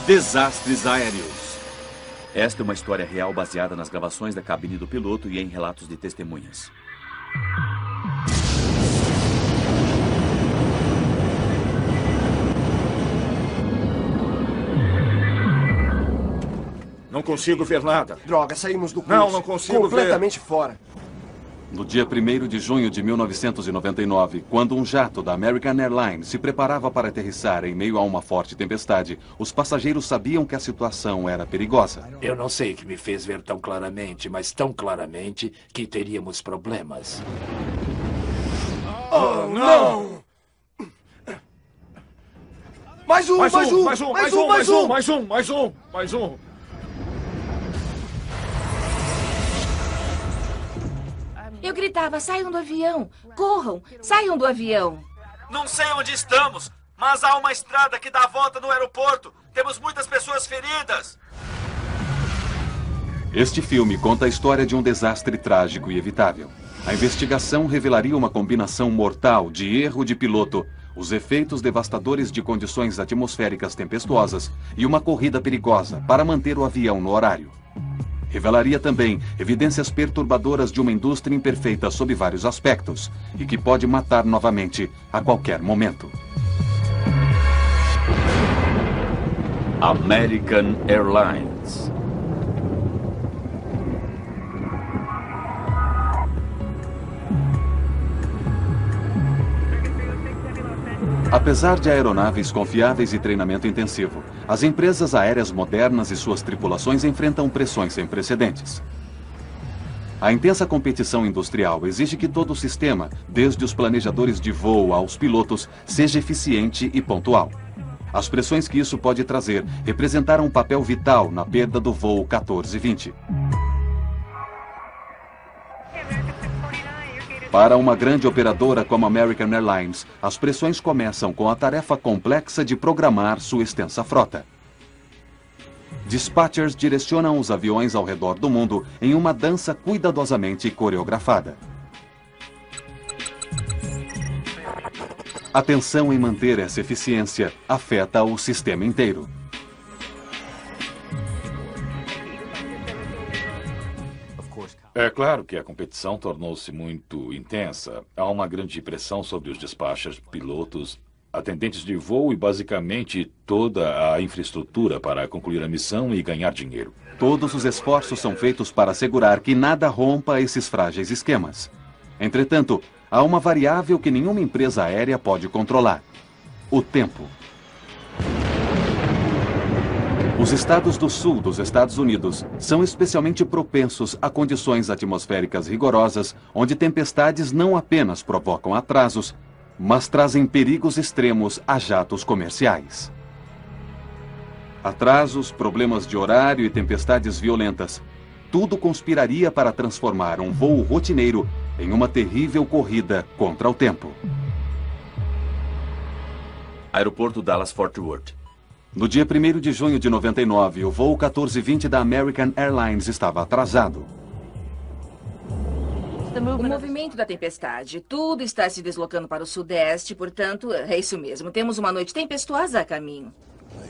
Desastres aéreos. Esta é uma história real baseada nas gravações da cabine do piloto e em relatos de testemunhas. Não consigo ver nada. Droga, saímos do curso. Não consigo completamente fora. No dia 1º de junho de 1999, quando um jato da American Airlines se preparava para aterrissar em meio a uma forte tempestade, os passageiros sabiam que a situação era perigosa. Eu não sei o que me fez ver tão claramente, mas tão claramente que teríamos problemas. Oh, não! Mais um! Eu gritava, saiam do avião! Corram! Saiam do avião! Não sei onde estamos, mas há uma estrada que dá a volta no aeroporto. Temos muitas pessoas feridas. Este filme conta a história de um desastre trágico e evitável. A investigação revelaria uma combinação mortal de erro de piloto, os efeitos devastadores de condições atmosféricas tempestuosas e uma corrida perigosa para manter o avião no horário. Revelaria também evidências perturbadoras de uma indústria imperfeita sob vários aspectos e que pode matar novamente a qualquer momento. American Airlines. Apesar de aeronaves confiáveis e treinamento intensivo, as empresas aéreas modernas e suas tripulações enfrentam pressões sem precedentes. A intensa competição industrial exige que todo o sistema, desde os planejadores de voo aos pilotos, seja eficiente e pontual. As pressões que isso pode trazer representaram um papel vital na perda do voo 1420. Para uma grande operadora como a American Airlines, as pressões começam com a tarefa complexa de programar sua extensa frota. Dispatchers direcionam os aviões ao redor do mundo em uma dança cuidadosamente coreografada. A tensão em manter essa eficiência afeta o sistema inteiro. É claro que a competição tornou-se muito intensa. Há uma grande pressão sobre os despachers, pilotos, atendentes de voo e basicamente toda a infraestrutura para concluir a missão e ganhar dinheiro. Todos os esforços são feitos para assegurar que nada rompa esses frágeis esquemas. Entretanto, há uma variável que nenhuma empresa aérea pode controlar: o tempo. Os estados do sul dos Estados Unidos são especialmente propensos a condições atmosféricas rigorosas, onde tempestades não apenas provocam atrasos, mas trazem perigos extremos a jatos comerciais. Atrasos, problemas de horário e tempestades violentas, tudo conspiraria para transformar um voo rotineiro em uma terrível corrida contra o tempo. Aeroporto Dallas-Fort Worth. No dia 1º de junho de 99, o voo 1420 da American Airlines estava atrasado. O movimento da tempestade. Tudo está se deslocando para o sudeste, portanto, é isso mesmo. Temos uma noite tempestuosa a caminho.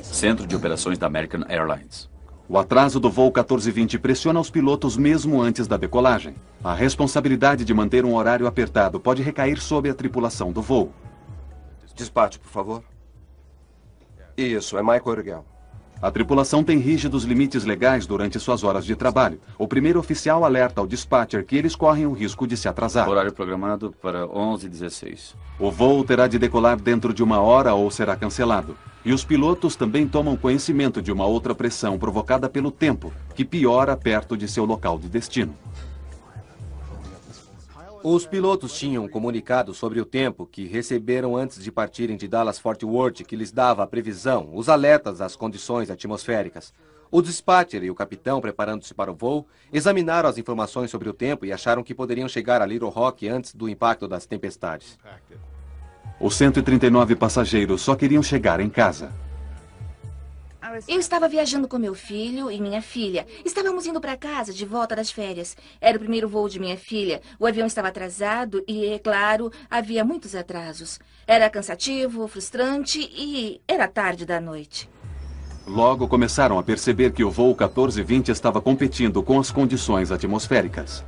Centro de Operações da American Airlines. O atraso do voo 1420 pressiona os pilotos mesmo antes da decolagem. A responsabilidade de manter um horário apertado pode recair sobre a tripulação do voo. Despacho, por favor. Isso, é Michael Urgel. A tripulação tem rígidos limites legais durante suas horas de trabalho. O primeiro oficial alerta ao dispatcher que eles correm o risco de se atrasar. Horário programado para 11h16. O voo terá de decolar dentro de 1 hora ou será cancelado. E os pilotos também tomam conhecimento de uma outra pressão provocada pelo tempo, que piora perto de seu local de destino. Os pilotos tinham um comunicado sobre o tempo que receberam antes de partirem de Dallas-Fort Worth, que lhes dava a previsão, os alertas às condições atmosféricas. O dispatcher e o capitão, preparando-se para o voo, examinaram as informações sobre o tempo e acharam que poderiam chegar a Little Rock antes do impacto das tempestades. Os 139 passageiros só queriam chegar em casa. Eu estava viajando com meu filho e minha filha. Estávamos indo para casa de volta das férias. Era o primeiro voo de minha filha. O avião estava atrasado e, é claro, havia muitos atrasos. Era cansativo, frustrante e era tarde da noite. Logo começaram a perceber que o voo 1420 estava competindo com as condições atmosféricas.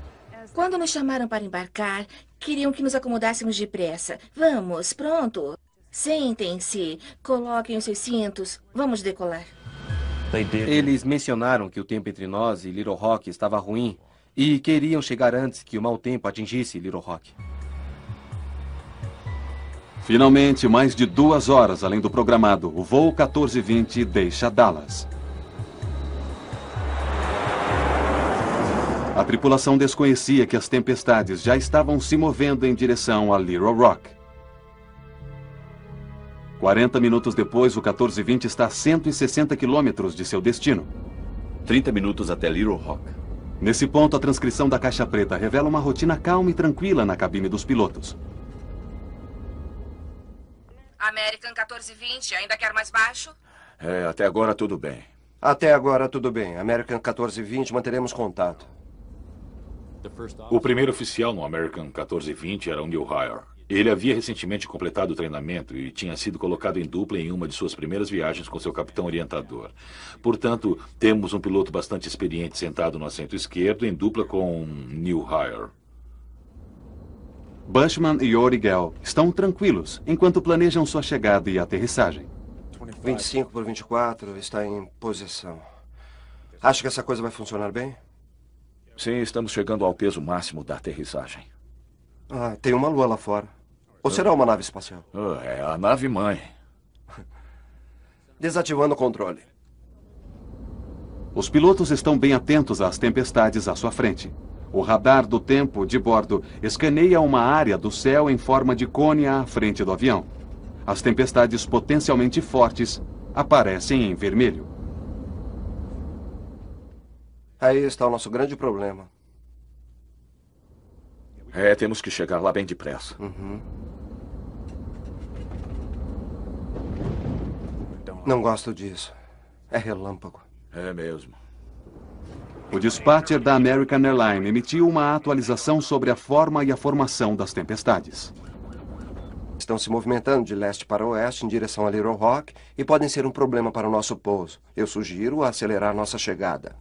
Quando nos chamaram para embarcar, queriam que nos acomodássemos depressa. Vamos, pronto. Sentem-se, coloquem os seus cintos. Vamos decolar. Eles mencionaram que o tempo entre nós e Little Rock estava ruim e queriam chegar antes que o mau tempo atingisse Little Rock. Finalmente, mais de 2 horas além do programado, o voo 1420 deixa Dallas. A tripulação desconhecia que as tempestades já estavam se movendo em direção a Little Rock. 40 minutos depois, o 1420 está a 160 quilômetros de seu destino. 30 minutos até Little Rock. Nesse ponto, a transcrição da caixa preta revela uma rotina calma e tranquila na cabine dos pilotos. American 1420, ainda quer mais baixo? Até agora tudo bem. Até agora tudo bem. American 1420, manteremos contato. O primeiro oficial no American 1420 era o Neil Hire. Ele havia recentemente completado o treinamento e tinha sido colocado em dupla em uma de suas primeiras viagens com seu capitão orientador. Portanto, temos um piloto bastante experiente sentado no assento esquerdo em dupla com Neil Hire. Bushman e Origel estão tranquilos enquanto planejam sua chegada e aterrissagem. 25 por 24 está em posição. Acha que essa coisa vai funcionar bem? Sim, estamos chegando ao peso máximo da aterrissagem. Tem uma lua lá fora. Ou será uma nave espacial? É a nave-mãe. Desativando o controle. Os pilotos estão bem atentos às tempestades à sua frente. O radar do tempo de bordo escaneia uma área do céu em forma de cone à frente do avião. As tempestades potencialmente fortes aparecem em vermelho. Aí está o nosso grande problema. Temos que chegar lá bem depressa. Não gosto disso. É relâmpago. É mesmo. O dispatcher da American Airlines emitiu uma atualização sobre a forma e a formação das tempestades. Estão se movimentando de leste para oeste em direção a Little Rock e podem ser um problema para o nosso pouso. Eu sugiro acelerar nossa chegada.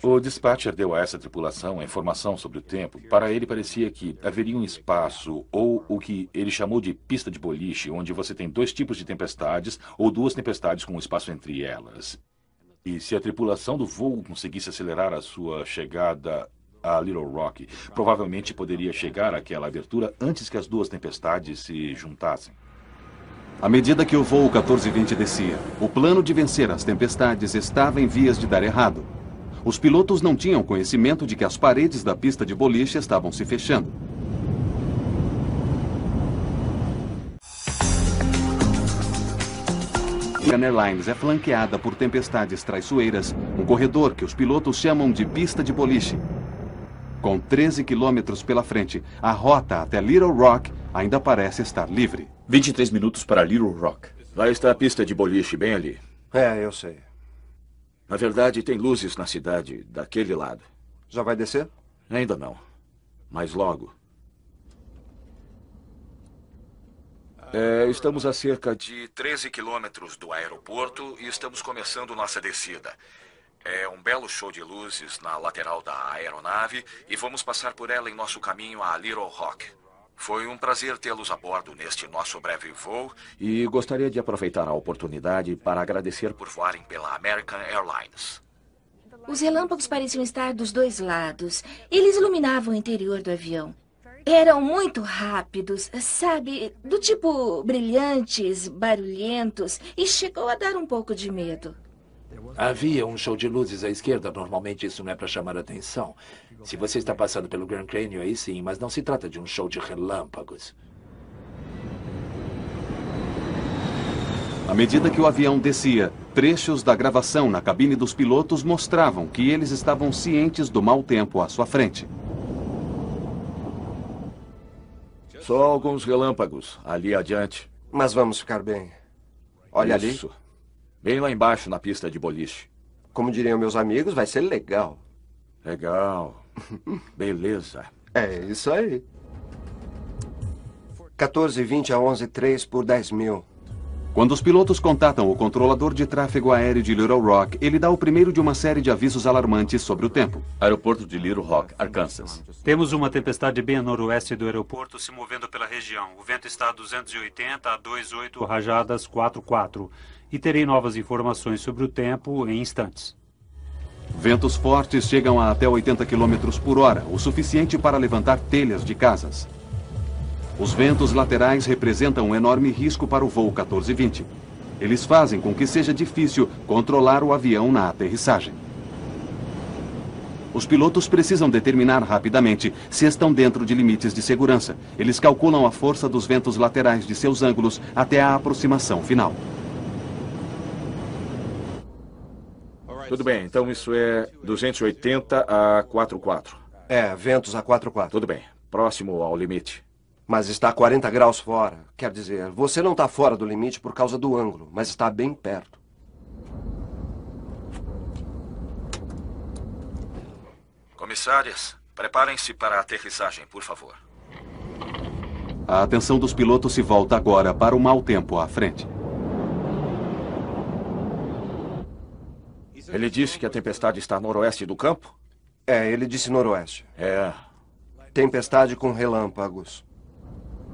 O dispatcher deu a essa tripulação a informação sobre o tempo. Para ele, parecia que haveria um espaço, ou o que ele chamou de pista de boliche, onde você tem 2 tipos de tempestades, ou 2 tempestades com um espaço entre elas. E se a tripulação do voo conseguisse acelerar a sua chegada a Little Rock, provavelmente poderia chegar àquela abertura antes que as 2 tempestades se juntassem. À medida que o voo 1420 descia, o plano de vencer as tempestades estava em vias de dar errado. Os pilotos não tinham conhecimento de que as paredes da pista de boliche estavam se fechando. A Airlines é flanqueada por tempestades traiçoeiras, um corredor que os pilotos chamam de pista de boliche. Com 13 quilômetros pela frente, a rota até Little Rock ainda parece estar livre. 23 minutos para Little Rock. Lá está a pista de boliche, bem ali. Eu sei. Na verdade, tem luzes na cidade daquele lado. Já vai descer? Ainda não. Mas logo. Estamos a cerca de 13 quilômetros do aeroporto e estamos começando nossa descida. É um belo show de luzes na lateral da aeronave e vamos passar por ela em nosso caminho a Little Rock. Foi um prazer tê-los a bordo neste nosso breve voo e gostaria de aproveitar a oportunidade para agradecer por voarem pela American Airlines. Os relâmpagos pareciam estar dos 2 lados. Eles iluminavam o interior do avião. Eram muito rápidos, sabe? Do tipo brilhantes, barulhentos, e chegou a dar um pouco de medo. Havia um show de luzes à esquerda. Normalmente isso não é para chamar atenção. Se você está passando pelo Grand Canyon, aí sim, mas não se trata de um show de relâmpagos. À medida que o avião descia, trechos da gravação na cabine dos pilotos mostravam que eles estavam cientes do mau tempo à sua frente. Só alguns relâmpagos ali adiante. Mas vamos ficar bem. Olha Isso. Bem lá embaixo na pista de boliche. Como diriam meus amigos, vai ser legal. Legal. Beleza. É isso aí. 14:20 a 11:03 por 10 mil. Quando os pilotos contatam o controlador de tráfego aéreo de Little Rock, ele dá o primeiro de uma série de avisos alarmantes sobre o tempo. Aeroporto de Little Rock, Arkansas. Temos uma tempestade bem a noroeste do aeroporto se movendo pela região. O vento está a 280 a 28 rajadas 44. E terei novas informações sobre o tempo em instantes. Ventos fortes chegam a até 80 km por hora, o suficiente para levantar telhas de casas. Os ventos laterais representam um enorme risco para o voo 1420. Eles fazem com que seja difícil controlar o avião na aterrissagem. Os pilotos precisam determinar rapidamente se estão dentro de limites de segurança. Eles calculam a força dos ventos laterais de seus ângulos até a aproximação final. Tudo bem, então isso é 280 a 44. É, ventos a 44. Tudo bem, próximo ao limite. Mas está a 40 graus fora. Quer dizer, você não está fora do limite por causa do ângulo, mas está bem perto. Comissárias, preparem-se para a aterrissagem, por favor. A atenção dos pilotos se volta agora para o mau tempo à frente. Ele disse que a tempestade está a noroeste do campo? É, ele disse noroeste. É. Tempestade com relâmpagos.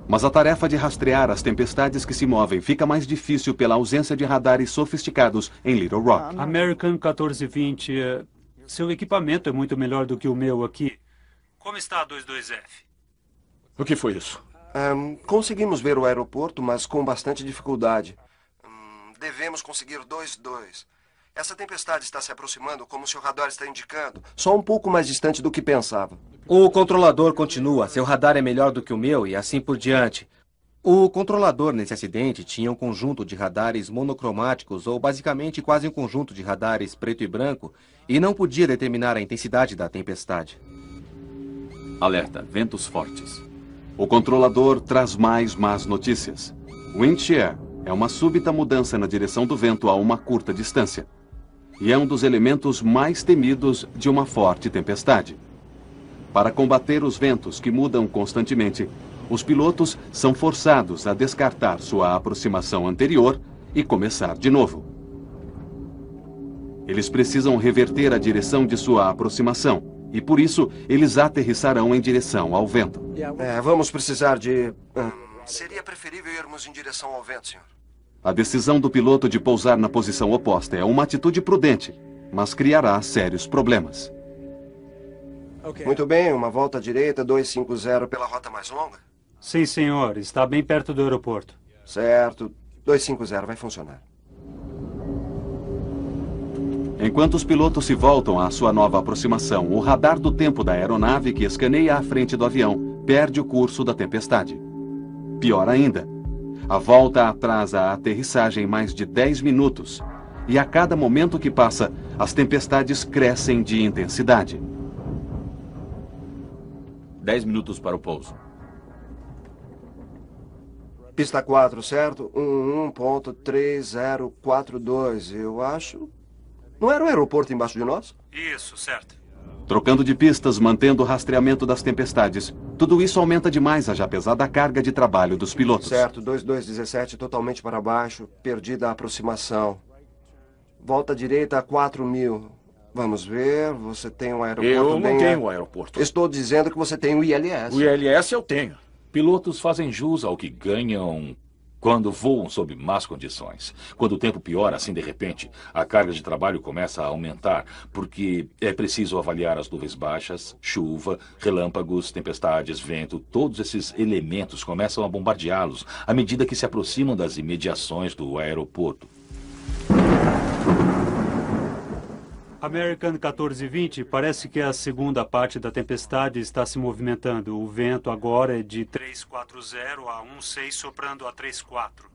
Mas a tarefa de rastrear as tempestades que se movem fica mais difícil pela ausência de radares sofisticados em Little Rock. American 1420, seu equipamento é muito melhor do que o meu aqui. Como está a 22F? O que foi isso? Conseguimos ver o aeroporto, mas com bastante dificuldade. Devemos conseguir 22. Essa tempestade está se aproximando como seu radar está indicando. Só um pouco mais distante do que pensava. O controlador continua. Seu radar é melhor do que o meu e assim por diante. O controlador nesse acidente tinha um conjunto de radares monocromáticos ou basicamente quase um conjunto de radares preto e branco e não podia determinar a intensidade da tempestade. Alerta, ventos fortes. O controlador traz mais más notícias. Wind shear é uma súbita mudança na direção do vento a uma curta distância. E é um dos elementos mais temidos de uma forte tempestade. Para combater os ventos que mudam constantemente, os pilotos são forçados a descartar sua aproximação anterior e começar de novo. Eles precisam reverter a direção de sua aproximação e, por isso, eles aterrissarão em direção ao vento. Vamos precisar de... Seria preferível irmos em direção ao vento, senhor. A decisão do piloto de pousar na posição oposta é uma atitude prudente, mas criará sérios problemas. Muito bem, uma volta à direita, 250 pela rota mais longa? Sim, senhor. Está bem perto do aeroporto. Certo. 250 vai funcionar. Enquanto os pilotos se voltam à sua nova aproximação, o radar do tempo da aeronave que escaneia a frente do avião perde o curso da tempestade. Pior ainda, a volta atrasa a aterrissagem mais de 10 minutos. E a cada momento que passa, as tempestades crescem de intensidade. 10 minutos para o pouso. Pista 4, certo? 11.3042, eu acho. Não era o aeroporto embaixo de nós? Isso, certo. Trocando de pistas, mantendo o rastreamento das tempestades. Tudo isso aumenta demais a já pesada carga de trabalho dos pilotos. Certo, 2217 totalmente para baixo, perdida a aproximação. Volta à direita a 4.000. Vamos ver, você tem um aeroporto Eu não tenho um aeroporto. Estou dizendo que você tem o ILS. O ILS eu tenho. Pilotos fazem jus ao que ganham quando voam sob más condições. Quando o tempo piora, assim de repente, a carga de trabalho começa a aumentar, porque é preciso avaliar as nuvens baixas, chuva, relâmpagos, tempestades, vento. Todos esses elementos começam a bombardeá-los à medida que se aproximam das imediações do aeroporto. American 1420, parece que a segunda parte da tempestade está se movimentando. O vento agora é de 340 a 16, soprando a 34.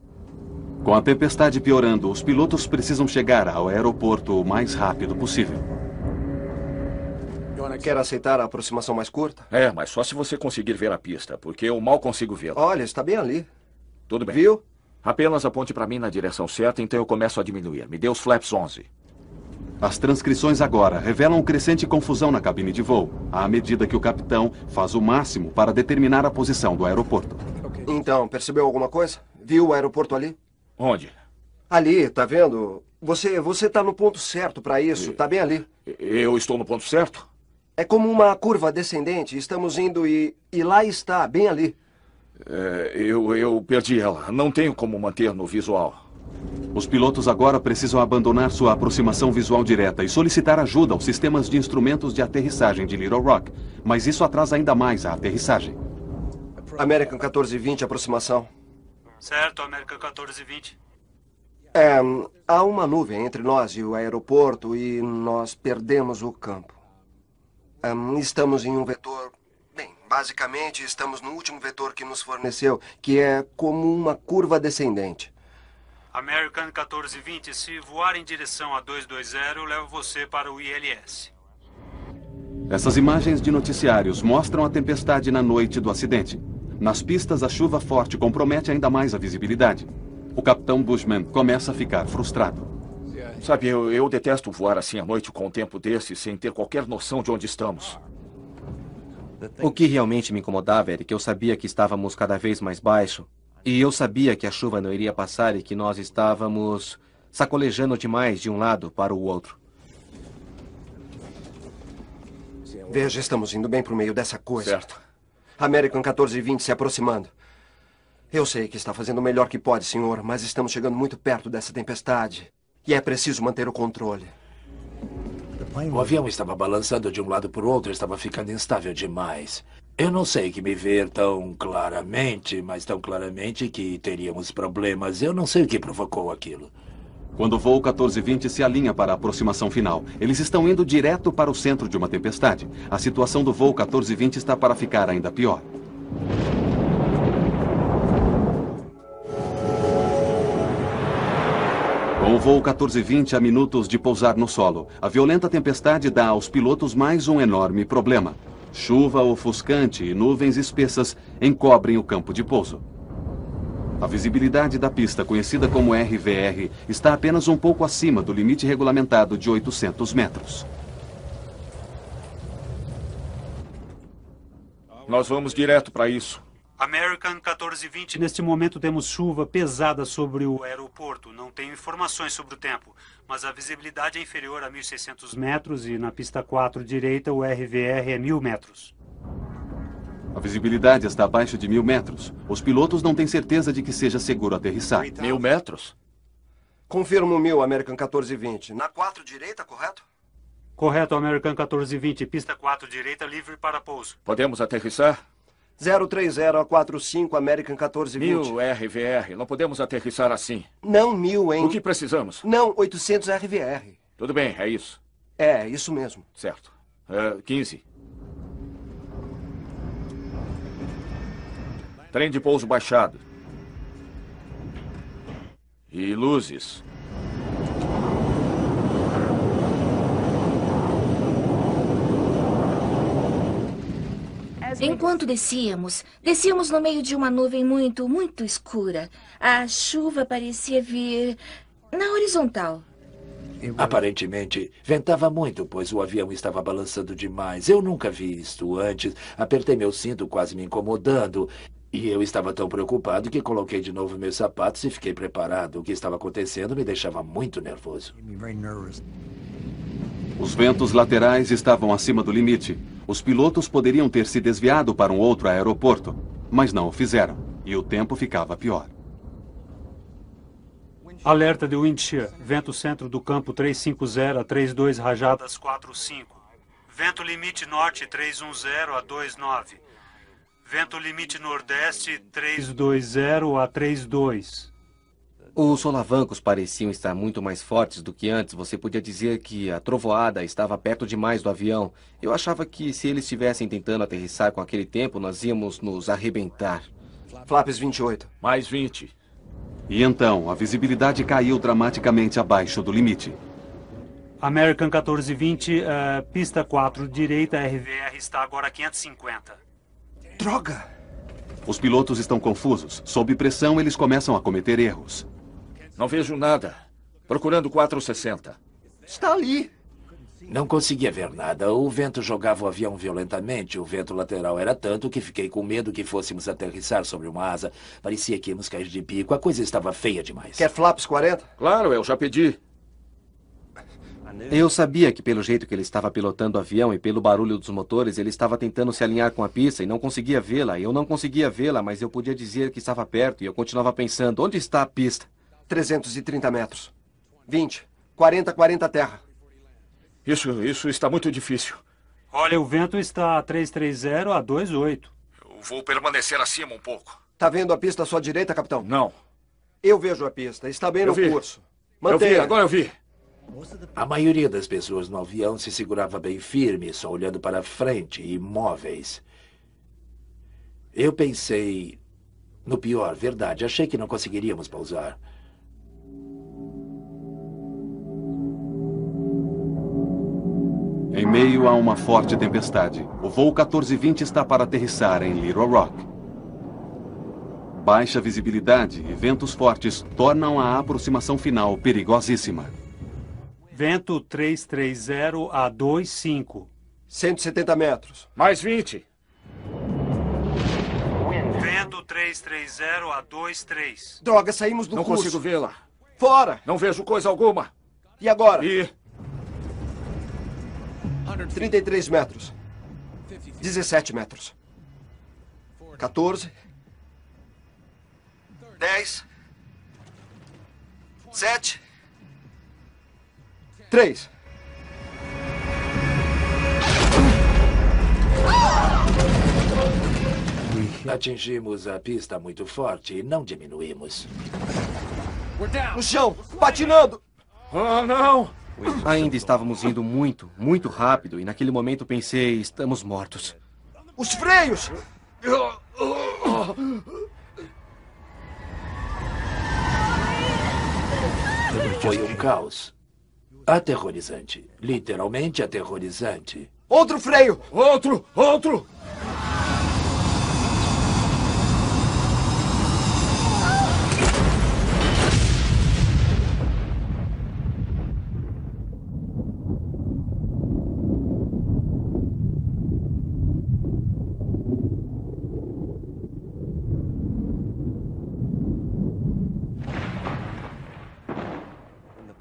Com a tempestade piorando, os pilotos precisam chegar ao aeroporto o mais rápido possível. Quer aceitar a aproximação mais curta? É, mas só se você conseguir ver a pista, porque eu mal consigo vê-la. Olha, está bem ali. Tudo bem. Viu? Apenas aponte para mim na direção certa, então eu começo a diminuir. Me dê os flaps 11. As transcrições agora revelam crescente confusão na cabine de voo, à medida que o capitão faz o máximo para determinar a posição do aeroporto. Então, percebeu alguma coisa? Viu o aeroporto ali? Onde? Ali, tá vendo? Você tá no ponto certo para isso. Tá bem ali. Eu estou no ponto certo? É como uma curva descendente. Estamos indo e lá está, bem ali. Eu perdi ela. Não tenho como manter no visual. Os pilotos agora precisam abandonar sua aproximação visual direta e solicitar ajuda aos sistemas de instrumentos de aterrissagem de Little Rock. Mas isso atrasa ainda mais a aterrissagem. American 1420, aproximação. Certo, American 1420. Há uma nuvem entre nós e o aeroporto e nós perdemos o campo. Estamos em um vetor... Bem, basicamente estamos no último vetor que nos forneceu, que é como uma curva descendente. American 1420, se voar em direção a 220, eu levo você para o ILS. Essas imagens de noticiários mostram a tempestade na noite do acidente. Nas pistas, a chuva forte compromete ainda mais a visibilidade. O capitão Bushman começa a ficar frustrado. Sabe, eu detesto voar assim à noite com um tempo desse, sem ter qualquer noção de onde estamos. O que realmente me incomodava era que eu sabia que estávamos cada vez mais baixo. E eu sabia que a chuva não iria passar e que nós estávamos sacolejando demais de um lado para o outro. Veja, estamos indo bem para o meio dessa coisa. Certo. American 1420 se aproximando. Eu sei que está fazendo o melhor que pode, senhor, mas estamos chegando muito perto dessa tempestade. E é preciso manter o controle. O avião estava balançando de um lado para o outro, estava ficando instável demais. Eu não sei que me ver tão claramente, mas tão claramente que teríamos problemas. Eu não sei o que provocou aquilo. Quando o voo 1420 se alinha para a aproximação final, eles estão indo direto para o centro de uma tempestade. A situação do voo 1420 está para ficar ainda pior. Com o voo 1420 a minutos de pousar no solo, a violenta tempestade dá aos pilotos mais um enorme problema. Chuva ofuscante e nuvens espessas encobrem o campo de pouso. A visibilidade da pista, conhecida como RVR, está apenas um pouco acima do limite regulamentado de 800 metros. Nós vamos direto para isso. American 1420, neste momento temos chuva pesada sobre o aeroporto. Não tenho informações sobre o tempo, mas a visibilidade é inferior a 1.600 metros e na pista 4 direita o RVR é 1.000 metros. A visibilidade está abaixo de 1.000 metros. Os pilotos não têm certeza de que seja seguro aterrissar. 1.000 metros? Confirmo 1.000, American 1420. Na 4 direita, correto? Correto, American 1420. Pista 4 direita, livre para pouso. Podemos aterrissar? 030 a 45, American 1420. 1.000 RVR. Não podemos aterrissar assim. Não 1.000, hein? O que precisamos? Não, 800 RVR. Tudo bem, é isso. É, isso mesmo. Certo. 15. Trem de pouso baixado. E luzes. Enquanto descíamos no meio de uma nuvem muito escura. A chuva parecia vir na horizontal. Aparentemente, ventava muito, pois o avião estava balançando demais. Eu nunca vi isto antes. Apertei meu cinto, quase me incomodando. E eu estava tão preocupado que coloquei de novo meus sapatos e fiquei preparado. O que estava acontecendo me deixava muito nervoso. Os ventos laterais estavam acima do limite. Os pilotos poderiam ter se desviado para um outro aeroporto, mas não o fizeram, e o tempo ficava pior. Alerta de wind shear. Vento centro do campo 350 a 32 rajadas 45. Vento limite norte 310 a 29. Vento limite nordeste 320 a 32. Os solavancos pareciam estar muito mais fortes do que antes. Você podia dizer que a trovoada estava perto demais do avião. Eu achava que se eles estivessem tentando aterrissar com aquele tempo, nós íamos nos arrebentar. Flaps 28. Mais 20. E então, a visibilidade caiu dramaticamente abaixo do limite. American 1420, pista 4, direita, RVR está agora a 550. Droga! Os pilotos estão confusos. Sob pressão, eles começam a cometer erros. Não vejo nada. Procurando 460. Está ali. Não conseguia ver nada. O vento jogava o avião violentamente. O vento lateral era tanto que fiquei com medo que fôssemos aterrissar sobre uma asa. Parecia que íamos cair de bico. A coisa estava feia demais. Quer flaps 40? Claro, eu já pedi. Eu sabia que pelo jeito que ele estava pilotando o avião e pelo barulho dos motores, ele estava tentando se alinhar com a pista e não conseguia vê-la. Eu não conseguia vê-la, mas eu podia dizer que estava perto e eu continuava pensando, onde está a pista? 330 metros. 20. 40 terra. Isso está muito difícil. Olha, o vento está a 330 a 28. Eu vou permanecer acima um pouco. Tá vendo a pista à sua direita, capitão? Não. Eu vejo a pista. Está bem no curso. Mantenha. Eu vi, agora eu vi. A maioria das pessoas no avião se segurava bem firme, só olhando para frente, imóveis. Eu pensei no pior, verdade. Achei que não conseguiríamos pousar. Em meio a uma forte tempestade, o voo 1420 está para aterrissar em Little Rock. Baixa visibilidade e ventos fortes tornam a aproximação final perigosíssima. Vento 330 a 25. 170 metros. Mais 20. Vento 330 a 23. Droga, saímos do curso. Não consigo vê-la. Fora. Não vejo coisa alguma. E agora? 33 metros. 17 metros. 14. 10. 7. 3. Atingimos a pista muito forte e não diminuímos. No chão, patinando. Oh, não! Ainda estávamos indo muito, muito rápido e naquele momento pensei, estamos mortos. Os freios! Foi um caos. Aterrorizante. Literalmente aterrorizante. Outro freio! Outro! Outro!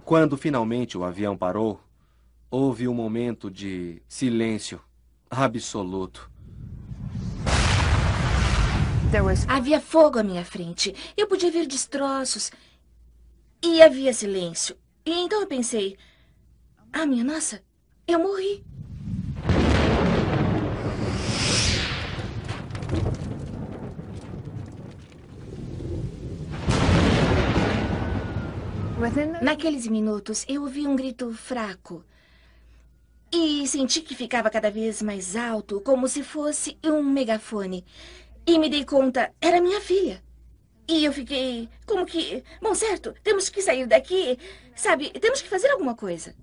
Quando finalmente o avião parou, houve um momento de silêncio absoluto. Havia fogo à minha frente. Eu podia ver destroços. E havia silêncio. E então eu pensei, minha nossa, eu morri. Naqueles minutos, eu ouvi um grito fraco. E senti que ficava cada vez mais alto, como se fosse um megafone. E me dei conta, era minha filha. E eu fiquei, como que... Bom, certo, temos que sair daqui. Sabe, temos que fazer alguma coisa.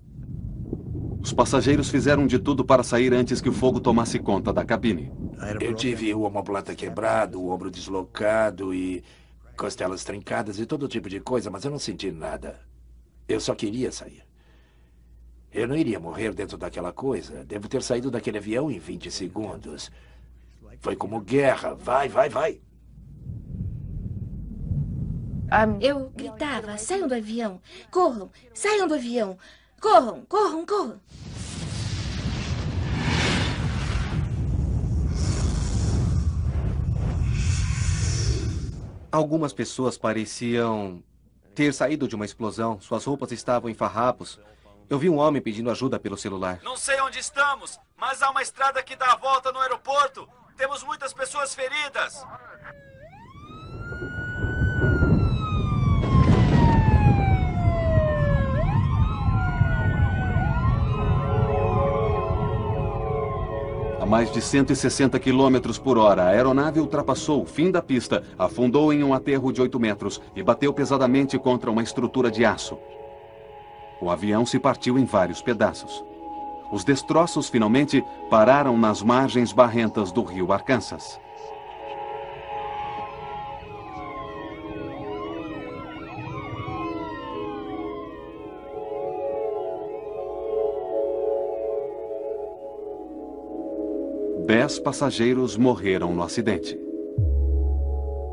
Os passageiros fizeram de tudo para sair antes que o fogo tomasse conta da cabine. Eu tive o omoplata quebrado, o ombro deslocado e... costelas trincadas e todo tipo de coisa, mas eu não senti nada. Eu só queria sair. Eu não iria morrer dentro daquela coisa. Devo ter saído daquele avião em 20 segundos. Foi como guerra. Vai, vai, vai. Eu gritava, saiam do avião. Corram, saiam do avião. Corram, corram, corram. Algumas pessoas pareciam ter saído de uma explosão. Suas roupas estavam em farrapos. Eu vi um homem pedindo ajuda pelo celular. Não sei onde estamos, mas há uma estrada que dá a volta no aeroporto. Temos muitas pessoas feridas. A mais de 160 km por hora, a aeronave ultrapassou o fim da pista, afundou em um aterro de 8 metros e bateu pesadamente contra uma estrutura de aço. O avião se partiu em vários pedaços. Os destroços finalmente pararam nas margens barrentas do rio Arkansas. 10 passageiros morreram no acidente.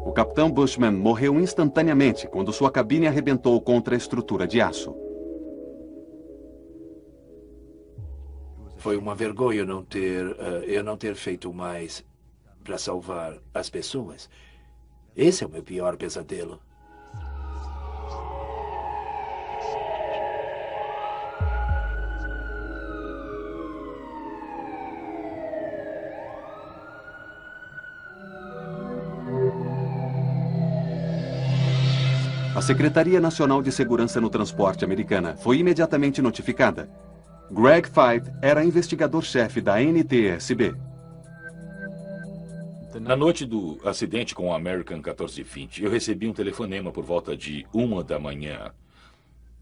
O capitão Bushman morreu instantaneamente quando sua cabine arrebentou contra a estrutura de aço. Foi uma vergonha eu não ter feito mais para salvar as pessoas. Esse é o meu pior pesadelo. A Secretaria Nacional de Segurança no Transporte americana foi imediatamente notificada. Greg Feith era investigador-chefe da NTSB. Na noite do acidente com o American 1420, eu recebi um telefonema por volta de 1 da manhã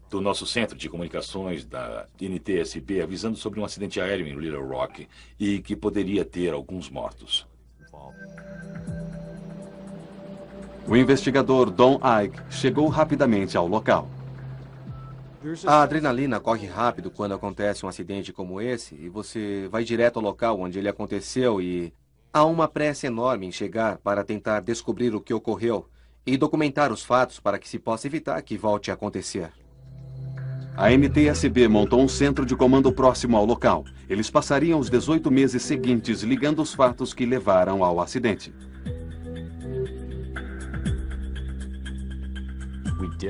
do nosso centro de comunicações da NTSB avisando sobre um acidente aéreo em Little Rock e que poderia ter alguns mortos. O investigador Don Ike chegou rapidamente ao local. A adrenalina corre rápido quando acontece um acidente como esse e você vai direto ao local onde ele aconteceu e há uma pressa enorme em chegar para tentar descobrir o que ocorreu e documentar os fatos para que se possa evitar que volte a acontecer. A NTSB montou um centro de comando próximo ao local. Eles passariam os 18 meses seguintes ligando os fatos que levaram ao acidente.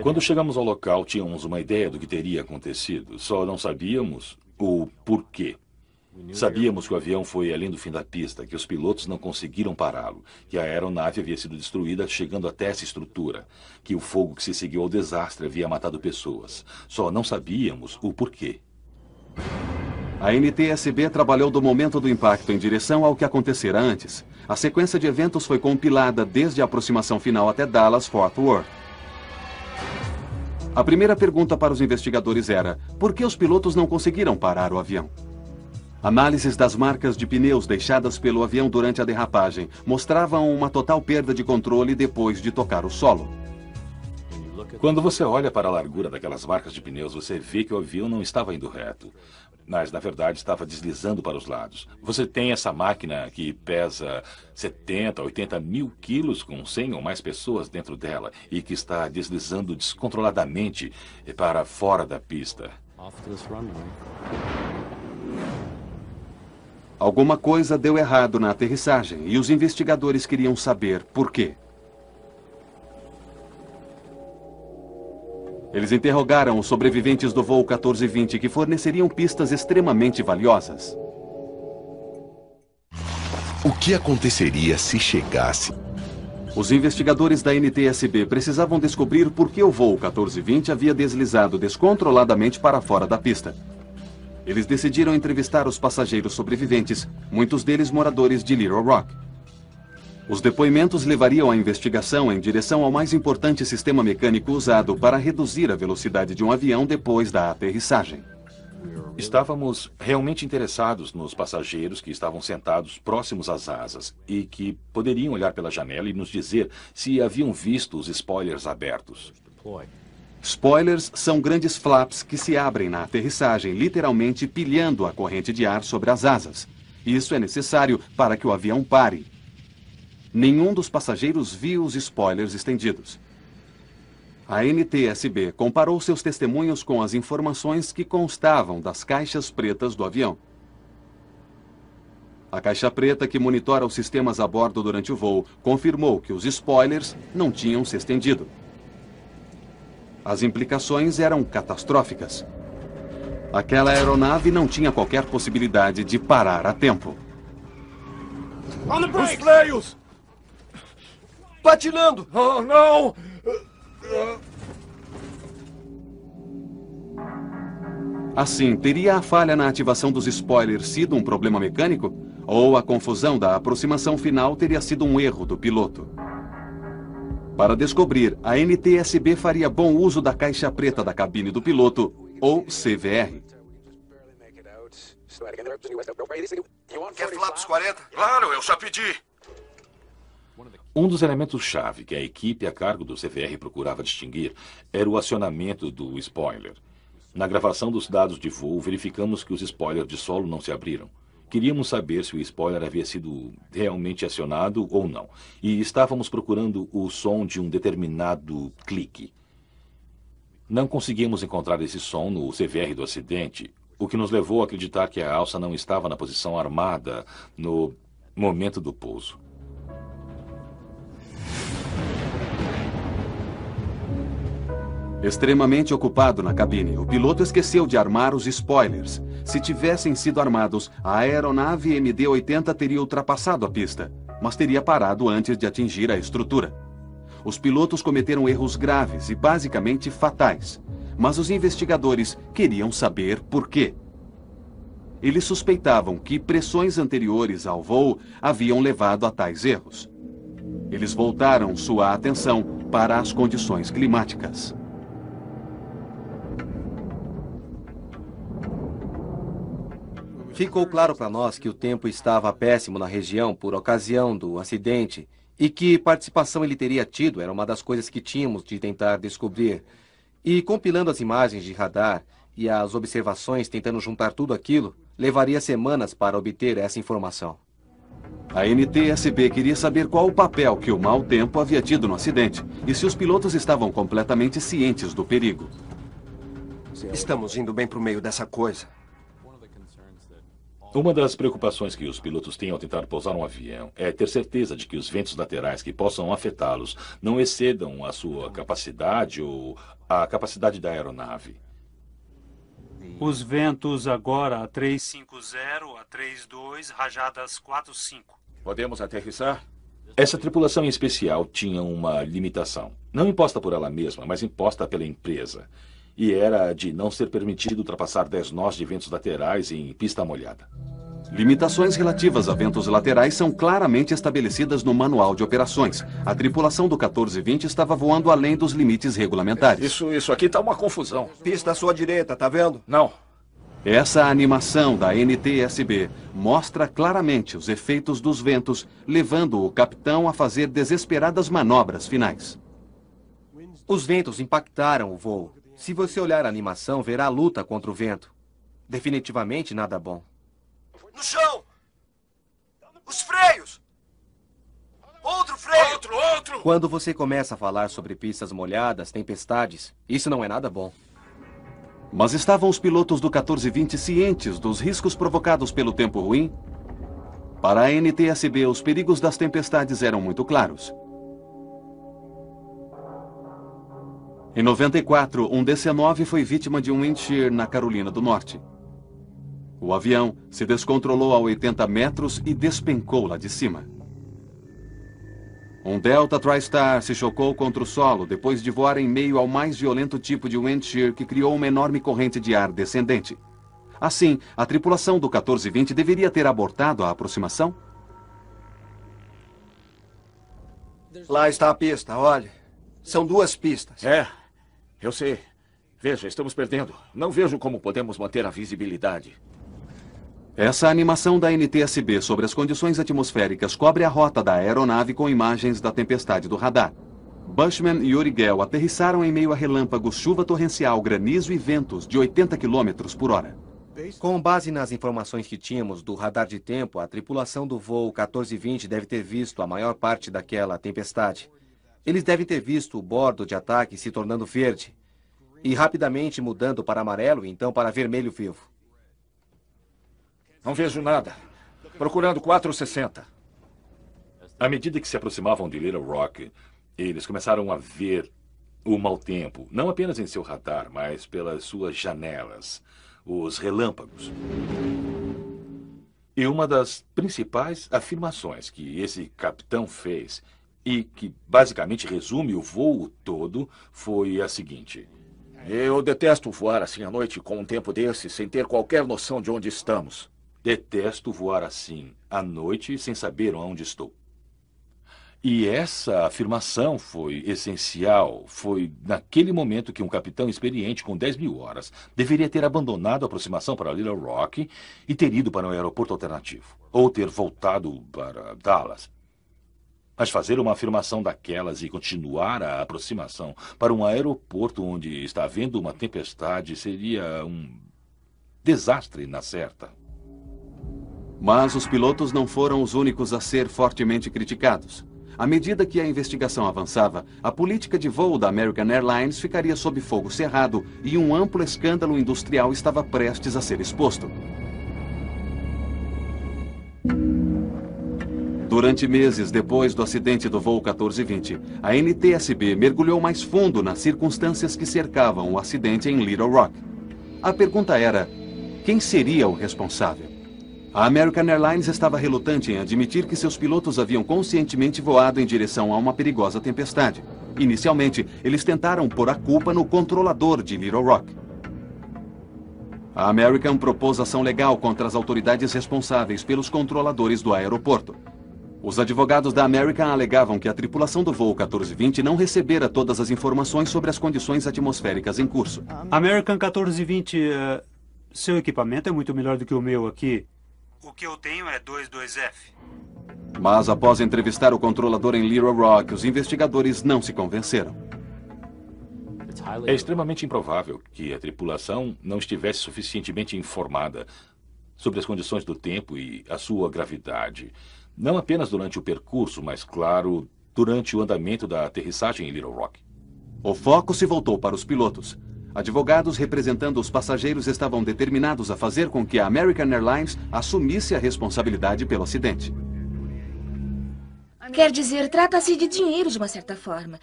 Quando chegamos ao local, tínhamos uma ideia do que teria acontecido, só não sabíamos o porquê. Sabíamos que o avião foi além do fim da pista, que os pilotos não conseguiram pará-lo, que a aeronave havia sido destruída chegando até essa estrutura, que o fogo que se seguiu ao desastre havia matado pessoas. Só não sabíamos o porquê. A NTSB trabalhou do momento do impacto em direção ao que acontecera antes. A sequência de eventos foi compilada desde a aproximação final até Dallas-Fort Worth. A primeira pergunta para os investigadores era: por que os pilotos não conseguiram parar o avião? Análises das marcas de pneus deixadas pelo avião durante a derrapagem mostravam uma total perda de controle depois de tocar o solo. Quando você olha para a largura daquelas marcas de pneus, você vê que o avião não estava indo reto, mas na verdade estava deslizando para os lados. Você tem essa máquina que pesa 70, 80 mil quilos com 100 ou mais pessoas dentro dela e que está deslizando descontroladamente para fora da pista. Alguma coisa deu errado na aterrissagem e os investigadores queriam saber por quê. Eles interrogaram os sobreviventes do voo 1420 que forneceriam pistas extremamente valiosas. O que aconteceria se chegasse? Os investigadores da NTSB precisavam descobrir por que o voo 1420 havia deslizado descontroladamente para fora da pista. Eles decidiram entrevistar os passageiros sobreviventes, muitos deles moradores de Little Rock. Os depoimentos levariam a investigação em direção ao mais importante sistema mecânico usado para reduzir a velocidade de um avião depois da aterrissagem. Estávamos realmente interessados nos passageiros que estavam sentados próximos às asas e que poderiam olhar pela janela e nos dizer se haviam visto os spoilers abertos. Spoilers são grandes flaps que se abrem na aterrissagem, literalmente pilhando a corrente de ar sobre as asas. Isso é necessário para que o avião pare. Nenhum dos passageiros viu os spoilers estendidos. A NTSB comparou seus testemunhos com as informações que constavam das caixas pretas do avião. A caixa preta que monitora os sistemas a bordo durante o voo confirmou que os spoilers não tinham se estendido. As implicações eram catastróficas. Aquela aeronave não tinha qualquer possibilidade de parar a tempo. Os freios! Patinando! Oh, não! Assim, teria a falha na ativação dos spoilers sido um problema mecânico? Ou a confusão da aproximação final teria sido um erro do piloto? Para descobrir, a NTSB faria bom uso da caixa preta da cabine do piloto, ou CVR. Quer flaps 40? Claro, eu já pedi. Um dos elementos-chave que a equipe a cargo do CVR procurava distinguir era o acionamento do spoiler. Na gravação dos dados de voo, verificamos que os spoilers de solo não se abriram. Queríamos saber se o spoiler havia sido realmente acionado ou não. E estávamos procurando o som de um determinado clique. Não conseguimos encontrar esse som no CVR do acidente, o que nos levou a acreditar que a alça não estava na posição armada no momento do pouso. Extremamente ocupado na cabine, o piloto esqueceu de armar os spoilers. Se tivessem sido armados, a aeronave MD-80 teria ultrapassado a pista, mas teria parado antes de atingir a estrutura. Os pilotos cometeram erros graves e basicamente fatais, mas os investigadores queriam saber por quê. Eles suspeitavam que pressões anteriores ao voo haviam levado a tais erros. Eles voltaram sua atenção para as condições climáticas. Ficou claro para nós que o tempo estava péssimo na região por ocasião do acidente e que participação ele teria tido era uma das coisas que tínhamos de tentar descobrir. E compilando as imagens de radar e as observações, tentando juntar tudo aquilo, levaria semanas para obter essa informação. A NTSB queria saber qual o papel que o mau tempo havia tido no acidente e se os pilotos estavam completamente cientes do perigo. Estamos indo bem para o meio dessa coisa. Uma das preocupações que os pilotos têm ao tentar pousar um avião é ter certeza de que os ventos laterais que possam afetá-los não excedam a sua capacidade ou a capacidade da aeronave. Os ventos agora a 350, a 32, rajadas 45. Podemos aterrissar? Essa tripulação em especial tinha uma limitação. Não imposta por ela mesma, mas imposta pela empresa. E era de não ser permitido ultrapassar 10 nós de ventos laterais em pista molhada. Limitações relativas a ventos laterais são claramente estabelecidas no Manual de Operações. A tripulação do 1420 estava voando além dos limites regulamentares. Isso aqui tá uma confusão. Pista à sua direita, tá vendo? Não. Essa animação da NTSB mostra claramente os efeitos dos ventos, levando o capitão a fazer desesperadas manobras finais. Os ventos impactaram o voo. Se você olhar a animação, verá a luta contra o vento. Definitivamente nada bom. No chão! Os freios! Outro freio! Outro! Quando você começa a falar sobre pistas molhadas, tempestades, isso não é nada bom. Mas estavam os pilotos do 1420 cientes dos riscos provocados pelo tempo ruim? Para a NTSB, os perigos das tempestades eram muito claros. Em 94, um DC-9 foi vítima de um wind shear na Carolina do Norte. O avião se descontrolou a 80 metros e despencou lá de cima. Um Delta TriStar se chocou contra o solo depois de voar em meio ao mais violento tipo de wind shear que criou uma enorme corrente de ar descendente. Assim, a tripulação do 1420 deveria ter abortado a aproximação? Lá está a pista, olhe. São 2 pistas. É, eu sei. Veja, estamos perdendo. Não vejo como podemos manter a visibilidade. Essa animação da NTSB sobre as condições atmosféricas cobre a rota da aeronave com imagens da tempestade do radar. Bushman e Urigel aterrissaram em meio a relâmpagos, chuva torrencial, granizo e ventos de 80 km por hora. Com base nas informações que tínhamos do radar de tempo, a tripulação do voo 1420 deve ter visto a maior parte daquela tempestade. Eles devem ter visto o bordo de ataque se tornando verde e rapidamente mudando para amarelo e então para vermelho vivo. Não vejo nada. Procurando 460. À medida que se aproximavam de Little Rock, eles começaram a ver o mau tempo, não apenas em seu radar, mas pelas suas janelas, os relâmpagos. E uma das principais afirmações que esse capitão fez, e que basicamente resume o voo todo, foi a seguinte: eu detesto voar assim à noite com um tempo desse, sem ter qualquer noção de onde estamos. Detesto voar assim à noite sem saber onde estou. E essa afirmação foi essencial. Foi naquele momento que um capitão experiente com 10.000 horas deveria ter abandonado a aproximação para Little Rock e ter ido para um aeroporto alternativo. Ou ter voltado para Dallas. Mas fazer uma afirmação daquelas e continuar a aproximação para um aeroporto onde está havendo uma tempestade seria um desastre na certa. Mas os pilotos não foram os únicos a ser fortemente criticados. À medida que a investigação avançava, a política de voo da American Airlines ficaria sob fogo cerrado e um amplo escândalo industrial estava prestes a ser exposto. Durante meses depois do acidente do voo 1420, a NTSB mergulhou mais fundo nas circunstâncias que cercavam o acidente em Little Rock. A pergunta era: quem seria o responsável? A American Airlines estava relutante em admitir que seus pilotos haviam conscientemente voado em direção a uma perigosa tempestade. Inicialmente, eles tentaram pôr a culpa no controlador de Little Rock. A American propôs ação legal contra as autoridades responsáveis pelos controladores do aeroporto. Os advogados da American alegavam que a tripulação do voo 1420 não recebera todas as informações sobre as condições atmosféricas em curso. American 1420, seu equipamento é muito melhor do que o meu aqui. O que eu tenho é 22F. Mas após entrevistar o controlador em Little Rock, os investigadores não se convenceram. É extremamente improvável que a tripulação não estivesse suficientemente informada sobre as condições do tempo e a sua gravidade. Não apenas durante o percurso, mas, claro, durante o andamento da aterrissagem em Little Rock. O foco se voltou para os pilotos. Advogados representando os passageiros estavam determinados a fazer com que a American Airlines assumisse a responsabilidade pelo acidente. Quer dizer, trata-se de dinheiro de uma certa forma.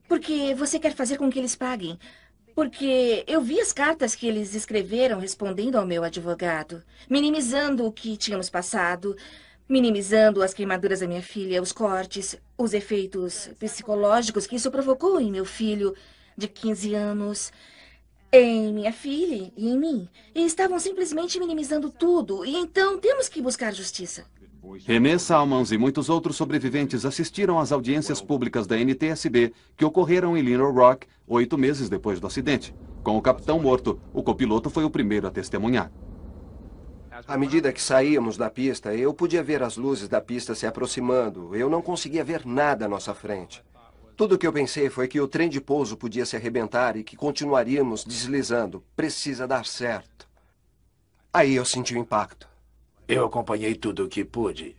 Porque você quer fazer com que eles paguem. Porque eu vi as cartas que eles escreveram respondendo ao meu advogado, minimizando o que tínhamos passado, minimizando as queimaduras da minha filha, os cortes, os efeitos psicológicos que isso provocou em meu filho de 15 anos, em minha filha e em mim. E estavam simplesmente minimizando tudo. E então temos que buscar justiça. René Salmons e muitos outros sobreviventes assistiram às audiências públicas da NTSB que ocorreram em Little Rock 8 meses depois do acidente. Com o capitão morto, o copiloto foi o primeiro a testemunhar. À medida que saíamos da pista, eu podia ver as luzes da pista se aproximando. Eu não conseguia ver nada à nossa frente. Tudo o que eu pensei foi que o trem de pouso podia se arrebentar e que continuaríamos deslizando. Precisa dar certo. Aí eu senti o impacto. Eu acompanhei tudo o que pude.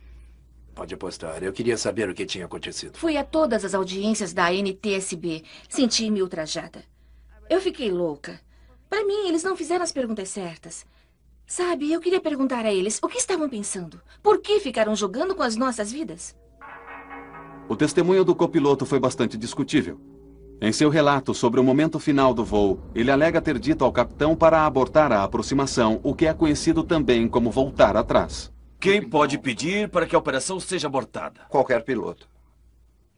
Pode apostar. Eu queria saber o que tinha acontecido. Fui a todas as audiências da NTSB. Senti-me ultrajada. Eu fiquei louca. Para mim, eles não fizeram as perguntas certas. Sabe, eu queria perguntar a eles o que estavam pensando. Por que ficaram jogando com as nossas vidas? O testemunho do copiloto foi bastante discutível. Em seu relato sobre o momento final do voo, ele alega ter dito ao capitão para abortar a aproximação, o que é conhecido também como voltar atrás. Quem pode pedir para que a operação seja abortada? Qualquer piloto.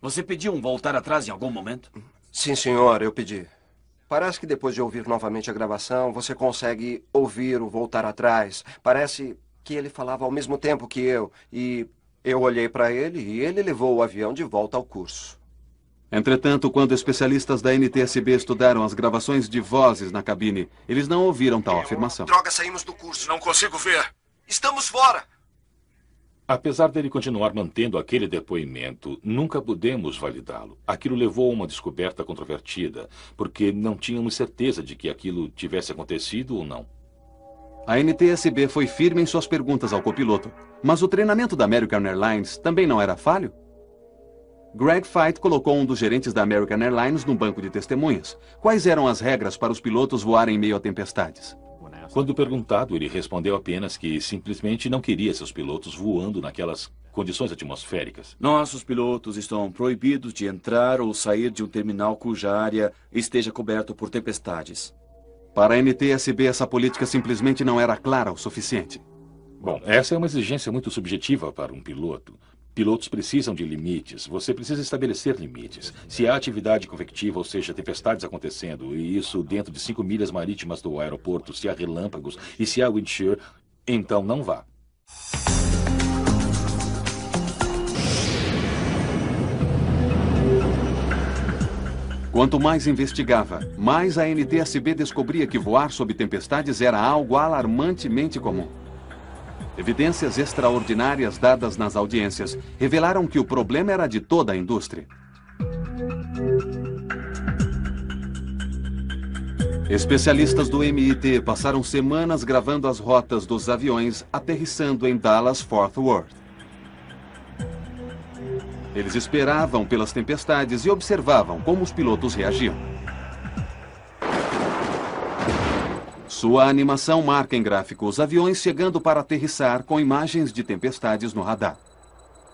Você pediu um voltar atrás em algum momento? Sim, senhor, eu pedi. Parece que depois de ouvir novamente a gravação, você consegue ouvir o voltar atrás. Parece que ele falava ao mesmo tempo que eu. E eu olhei para ele e ele levou o avião de volta ao curso. Entretanto, quando especialistas da NTSB estudaram as gravações de vozes na cabine, eles não ouviram tal afirmação. Droga, saímos do curso. Não consigo ver. Estamos fora. Apesar dele continuar mantendo aquele depoimento, nunca pudemos validá-lo. Aquilo levou a uma descoberta controvertida, porque não tínhamos certeza de que aquilo tivesse acontecido ou não. A NTSB foi firme em suas perguntas ao copiloto, mas o treinamento da American Airlines também não era falho? Greg Feit colocou um dos gerentes da American Airlines no banco de testemunhas. Quais eram as regras para os pilotos voarem em meio a tempestades? Quando perguntado, ele respondeu apenas que simplesmente não queria seus pilotos voando naquelas condições atmosféricas. Nossos pilotos estão proibidos de entrar ou sair de um terminal cuja área esteja coberta por tempestades. Para a NTSB, essa política simplesmente não era clara o suficiente. Bom, essa é uma exigência muito subjetiva para um piloto. Pilotos precisam de limites. Você precisa estabelecer limites. Se há atividade convectiva, ou seja, tempestades acontecendo, e isso dentro de 5 milhas marítimas do aeroporto, se há relâmpagos e se há wind shear, então não vá. Quanto mais investigava, mais a NTSB descobria que voar sob tempestades era algo alarmantemente comum. Evidências extraordinárias dadas nas audiências revelaram que o problema era de toda a indústria. Especialistas do MIT passaram semanas gravando as rotas dos aviões aterrissando em Dallas-Fort Worth. Eles esperavam pelas tempestades e observavam como os pilotos reagiam. Sua animação marca em gráfico os aviões chegando para aterrissar com imagens de tempestades no radar.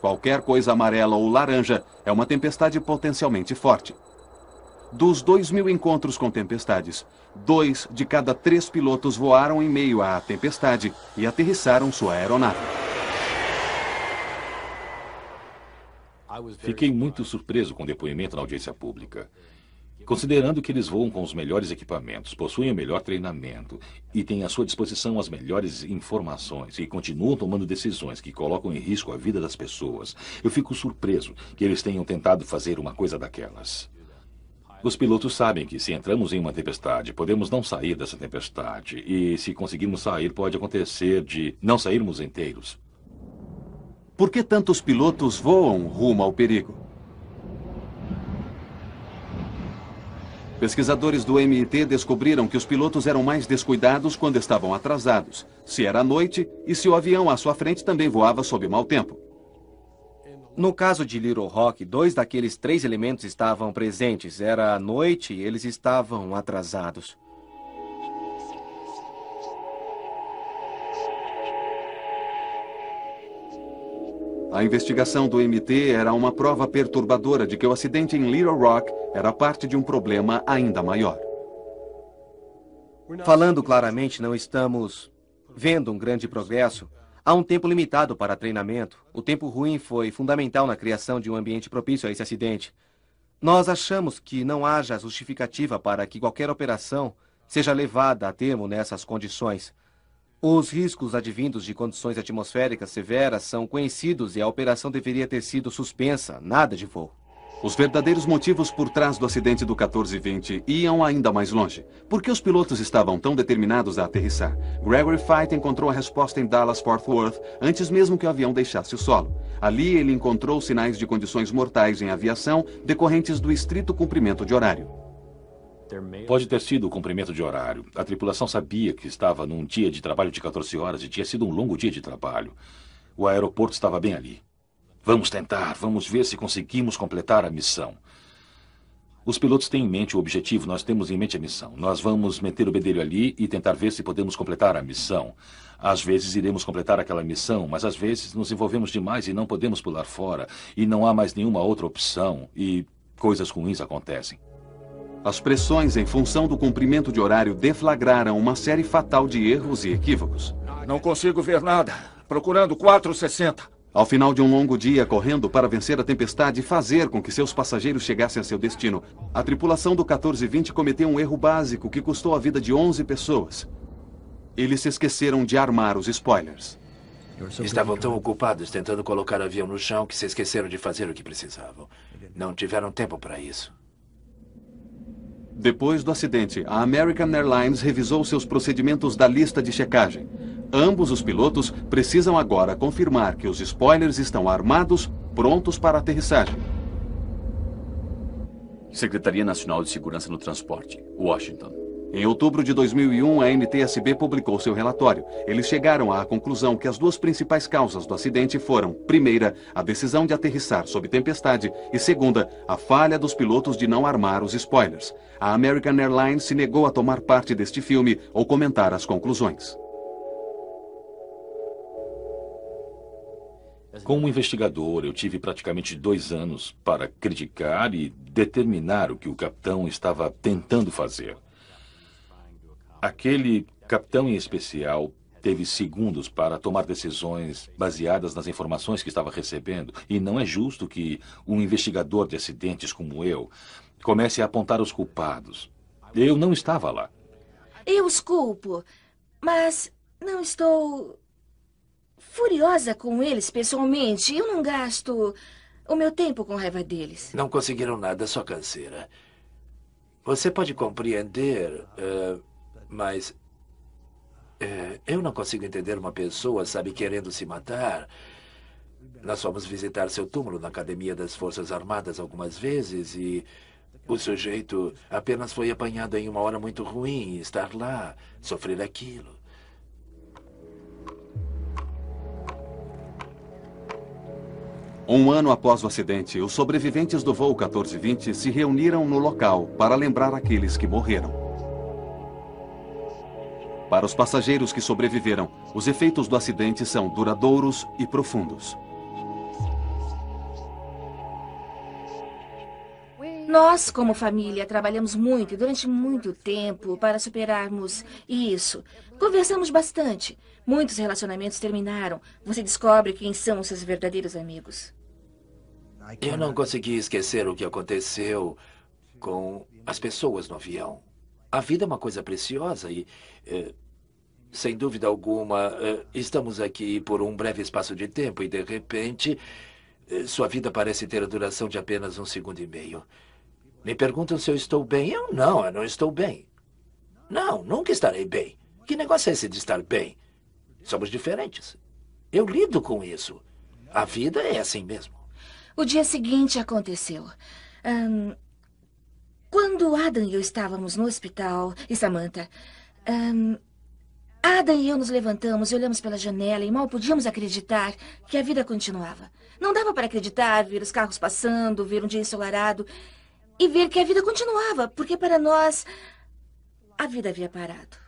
Qualquer coisa amarela ou laranja é uma tempestade potencialmente forte. Dos 2.000 encontros com tempestades, 2 de cada 3 pilotos voaram em meio à tempestade e aterrissaram sua aeronave. Fiquei muito surpreso com o depoimento na audiência pública. Considerando que eles voam com os melhores equipamentos, possuem o melhor treinamento e têm à sua disposição as melhores informações e continuam tomando decisões que colocam em risco a vida das pessoas, eu fico surpreso que eles tenham tentado fazer uma coisa daquelas. Os pilotos sabem que se entramos em uma tempestade, podemos não sair dessa tempestade. E se conseguirmos sair, pode acontecer de não sairmos inteiros. Por que tantos pilotos voam rumo ao perigo? Pesquisadores do MIT descobriram que os pilotos eram mais descuidados quando estavam atrasados, se era noite e se o avião à sua frente também voava sob mau tempo. No caso de Little Rock, 2 daqueles 3 elementos estavam presentes. Era noite e eles estavam atrasados. A investigação do MIT era uma prova perturbadora de que o acidente em Little Rock era parte de um problema ainda maior. Falando claramente, não estamos vendo um grande progresso. Há um tempo limitado para treinamento. O tempo ruim foi fundamental na criação de um ambiente propício a esse acidente. Nós achamos que não haja justificativa para que qualquer operação seja levada a termo nessas condições. Os riscos advindos de condições atmosféricas severas são conhecidos e a operação deveria ter sido suspensa, nada de voo. Os verdadeiros motivos por trás do acidente do 1420 iam ainda mais longe. Por que os pilotos estavam tão determinados a aterrissar? Gregory Feit encontrou a resposta em Dallas-Fort Worth antes mesmo que o avião deixasse o solo. Ali ele encontrou sinais de condições mortais em aviação decorrentes do estrito cumprimento de horário. Pode ter sido o cumprimento de horário. A tripulação sabia que estava num dia de trabalho de 14 horas e tinha sido um longo dia de trabalho. O aeroporto estava bem ali. Vamos tentar, vamos ver se conseguimos completar a missão. Os pilotos têm em mente o objetivo, nós temos em mente a missão. Nós vamos meter o bedelho ali e tentar ver se podemos completar a missão. Às vezes iremos completar aquela missão, mas às vezes nos envolvemos demais e não podemos pular fora. E não há mais nenhuma outra opção e coisas ruins acontecem. As pressões em função do cumprimento de horário deflagraram uma série fatal de erros e equívocos. Não consigo ver nada. Procurando 460. Ao final de um longo dia correndo para vencer a tempestade e fazer com que seus passageiros chegassem a seu destino, a tripulação do 1420 cometeu um erro básico que custou a vida de 11 pessoas. Eles se esqueceram de armar os spoilers. Estavam tão ocupados tentando colocar o avião no chão que se esqueceram de fazer o que precisavam. Não tiveram tempo para isso. Depois do acidente, a American Airlines revisou seus procedimentos da lista de checagem. Ambos os pilotos precisam agora confirmar que os spoilers estão armados, prontos para aterrissagem. Secretaria Nacional de Segurança no Transporte, Washington. Em outubro de 2001, a NTSB publicou seu relatório. Eles chegaram à conclusão que as 2 principais causas do acidente foram, primeira, a decisão de aterrissar sob tempestade e, segunda, a falha dos pilotos de não armar os spoilers. A American Airlines se negou a tomar parte deste filme ou comentar as conclusões. Como investigador, eu tive praticamente 2 anos para criticar e determinar o que o capitão estava tentando fazer. Aquele capitão em especial teve segundos para tomar decisões baseadas nas informações que estava recebendo. E não é justo que um investigador de acidentes como eu comece a apontar os culpados. Eu não estava lá. Eu os culpo, mas não estou furiosa com eles pessoalmente. Eu não gasto o meu tempo com raiva deles. Não conseguiram nada, só canseira. Você pode compreender, mas eu não consigo entender uma pessoa, sabe, querendo se matar. Nós fomos visitar seu túmulo na Academia das Forças Armadas algumas vezes e O sujeito apenas foi apanhado em uma hora muito ruim, estar lá, sofrer aquilo. Um ano após o acidente, os sobreviventes do voo 1420 se reuniram no local para lembrar aqueles que morreram. Para os passageiros que sobreviveram, os efeitos do acidente são duradouros e profundos. Nós, como família, trabalhamos muito e durante muito tempo para superarmos isso. Conversamos bastante. Muitos relacionamentos terminaram. Você descobre quem são os seus verdadeiros amigos. Eu não consegui esquecer o que aconteceu com as pessoas no avião. A vida é uma coisa preciosa e, sem dúvida alguma, estamos aqui por um breve espaço de tempo e, de repente, sua vida parece ter a duração de apenas 1,5 segundos. Me perguntam se eu estou bem. Eu não estou bem. Não, nunca estarei bem. Que negócio é esse de estar bem? Somos diferentes. Eu lido com isso. A vida é assim mesmo. O dia seguinte aconteceu. Quando Adam e eu estávamos no hospital, e Samantha, Adam e eu nos levantamos e olhamos pela janela e mal podíamos acreditar que a vida continuava. Não dava para acreditar, ver os carros passando, ver um dia ensolarado e ver que a vida continuava, porque para nós a vida havia parado.